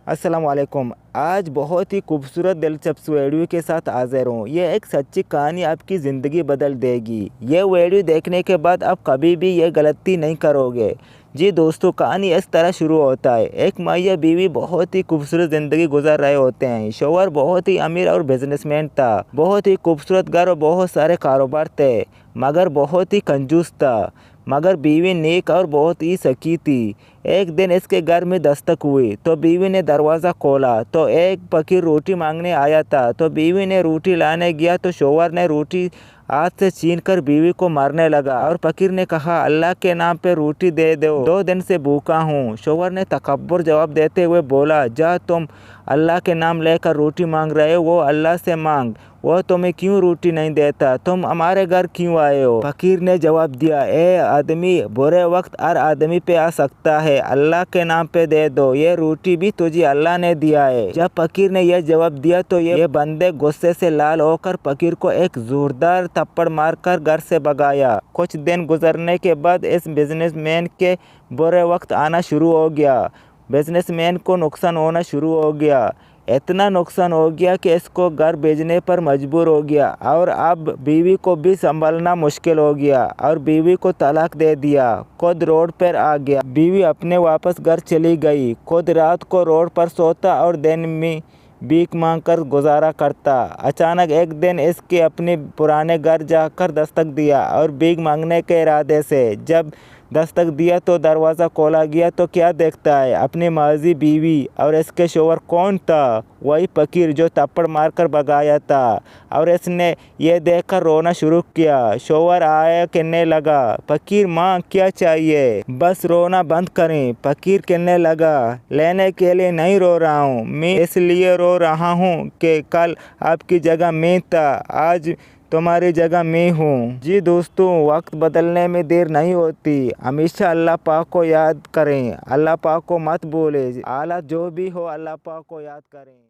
अस्सलाम वालेकुम। आज बहुत ही खूबसूरत दिलचस्प वीडियो के साथ हाज़िर हूँ। ये एक सच्ची कहानी आपकी ज़िंदगी बदल देगी। ये वीडियो देखने के बाद आप कभी भी ये गलती नहीं करोगे। जी दोस्तों, कहानी इस तरह शुरू होता है। एक मियाँ बीवी बहुत ही खूबसूरत ज़िंदगी गुजार रहे होते हैं। शौहर बहुत ही अमीर और बिजनेसमैन था। बहुत ही खूबसूरत घर और बहुत सारे कारोबार थे, मगर बहुत ही कंजूस था। मगर बीवी नेक और बहुत ही सकी थी। एक दिन इसके घर में दस्तक हुई तो बीवी ने दरवाज़ा खोला तो एक फ़कीर रोटी मांगने आया था। तो बीवी ने रोटी लाने गया तो शौहर ने रोटी हाथ से छीनकर बीवी को मारने लगा और फ़कीर ने कहा, अल्लाह के नाम पे रोटी दे दो, 2 दिन से भूखा हूँ। शौहर ने तकब्बुर जवाब देते हुए बोला, जा, तुम अल्लाह के नाम लेकर रोटी मांग रहे हो, वो अल्लाह से मांग, वो तुम्हें क्यों रोटी नहीं देता? तुम हमारे घर क्यों आए हो? फ़कीर ने जवाब दिया, ए आदमी, बुरे वक्त हर आदमी पे आ सकता है, अल्लाह के नाम पे दे दो, ये रोटी भी तुझे अल्लाह ने दिया है। जब फ़कीर ने यह जवाब दिया तो ये बंदे गुस्से से लाल होकर फ़कीर को एक जोरदार थप्पड़ मारकर घर से भगाया। कुछ दिन गुजरने के बाद इस बिजनेसमैन के बुरे वक्त आना शुरू हो गया। बिजनेसमैन को नुकसान होना शुरू हो गया। इतना नुकसान हो गया कि इसको घर भेजने पर मजबूर हो गया और अब बीवी को भी संभालना मुश्किल हो गया और बीवी को तलाक दे दिया। खुद रोड पर आ गया। बीवी अपने वापस घर चली गई। खुद रात को रोड पर सोता और दिन में भीख मांगकर गुजारा करता। अचानक एक दिन इसके अपने पुराने घर जाकर दस्तक दिया और भीख मांगने के इरादे से जब दस्तक दिया तो दरवाज़ा खोला गया तो क्या देखता है, अपनी माजी बीवी और इसके शौहर। कौन था? वही फ़कीर जो थप्पड़ मारकर भगाया था। और इसने ये देखकर रोना शुरू किया। शौहर आया कहने लगा, फ़कीर माँ क्या चाहिए, बस रोना बंद करें। फ़कीर कहने लगा, लेने के लिए नहीं रो रहा हूँ, मैं इसलिए रो रहा हूँ कि कल आपकी जगह मैं था, आज तुम्हारी जगह मैं हूँ। जी दोस्तों, वक्त बदलने में देर नहीं होती। हमेशा अल्लाह पाक को याद करें, अल्लाह पाक को मत भूलें। हालात जो भी हो, अल्लाह पाक को याद करें।